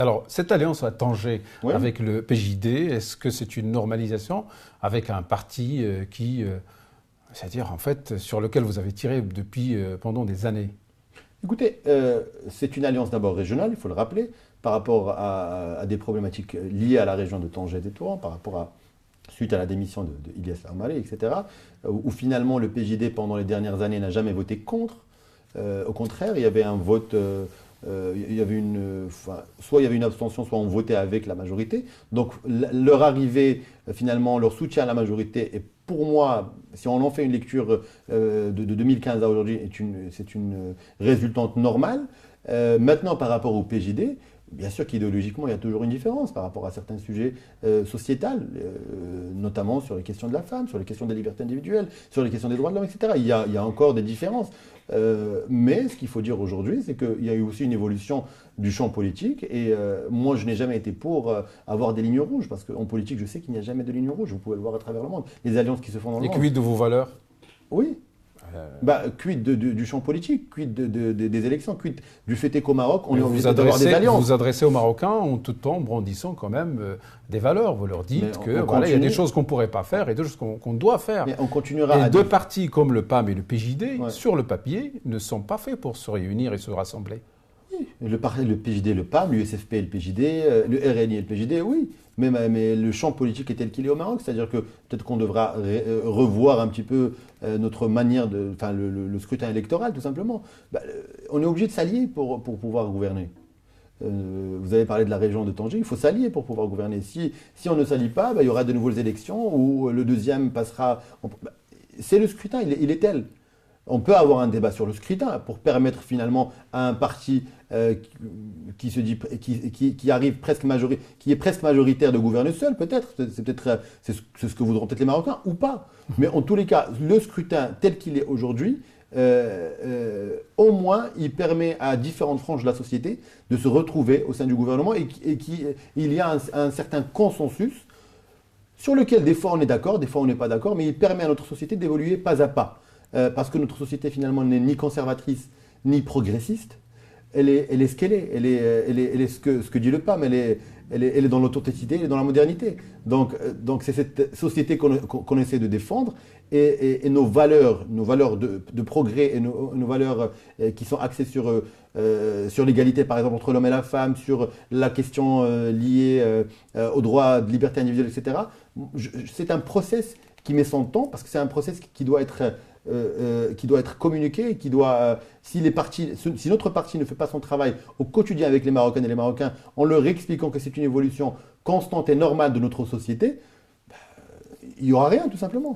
Alors, cette alliance à Tanger Oui. avec le PJD, est-ce que c'est une normalisation avec un parti c'est-à-dire en fait, sur lequel vous avez tiré depuis pendant des années? Écoutez, c'est une alliance d'abord régionale, il faut le rappeler, par rapport à des problématiques liées à la région de Tanger et Tétouan, suite à la démission de Ilyes Lamallé, etc., où finalement le PJD, pendant les dernières années, n'a jamais voté contre. Au contraire, il y avait un vote, il y avait soit il y avait une abstention, soit on votait avec la majorité. Donc leur arrivée, finalement, leur soutien à la majorité est pour moi, si on en fait une lecture de 2015 à aujourd'hui, c'est une résultante normale. Maintenant, par rapport au PJD, bien sûr qu'idéologiquement, il y a toujours une différence par rapport à certains sujets sociétals, notamment sur les questions de la femme, sur les questions des libertés individuelles, sur les questions des droits de l'homme, etc. Il y a encore des différences. Mais ce qu'il faut dire aujourd'hui, c'est qu'il y a eu aussi une évolution du champ politique. Et moi, je n'ai jamais été pour avoir des lignes rouges, parce qu'en politique, je sais qu'il n'y a jamais de lignes rouges. Vous pouvez le voir à travers le monde. Les alliances qui se font dans le Et monde. quid de vos valeurs? Oui. Quid du champ politique, quid des élections, quid du fait qu'au Maroc, on est obligé d'avoir des alliances. Vous vous adressez aux Marocains en tout temps brandissant quand même des valeurs. Vous leur dites que voilà, il y a des choses qu'on ne pourrait pas faire et des choses qu'on doit faire. Mais on continuera et deux partis comme le PAM et le PJD, sur le papier, ne sont pas faits pour se réunir et se rassembler. Oui. Le PJD, le PAM, l'USFP et le PJD, le RNI et le PJD, oui. Mais le champ politique est tel qu'il est au Maroc, c'est-à-dire que peut-être qu'on devra revoir un petit peu notre manière le scrutin électoral, tout simplement. On est obligé de s'allier pour pouvoir gouverner. Vous avez parlé de la région de Tanger, il faut s'allier pour pouvoir gouverner. Si on ne s'allie pas, il y aura de nouvelles élections où le deuxième passera. C'est le scrutin, il est tel. On peut avoir un débat sur le scrutin pour permettre finalement à un parti qui arrive qui est presque majoritaire de gouverner seul, peut-être. C'est ce que voudront peut-être les Marocains ou pas. Mais en tous les cas, le scrutin tel qu'il est aujourd'hui, au moins, il permet à différentes franges de la société de se retrouver au sein du gouvernement et il y a un certain consensus sur lequel des fois on est d'accord, des fois on n'est pas d'accord, mais il permet à notre société d'évoluer pas à pas. Parce que notre société finalement n'est ni conservatrice ni progressiste, elle est ce qu'elle est, elle est ce que dit le PAM, elle est dans l'authenticité, elle est dans la modernité. Donc c'est cette société qu'on essaie de défendre et nos valeurs de progrès et nos valeurs qui sont axées sur l'égalité par exemple entre l'homme et la femme, sur la question liée aux droits de liberté individuelle, etc. C'est un process qui met son temps parce que c'est un process qui doit être communiqué, si notre parti ne fait pas son travail au quotidien avec les Marocaines et les Marocains, en leur expliquant que c'est une évolution constante et normale de notre société, il n'y aura rien tout simplement.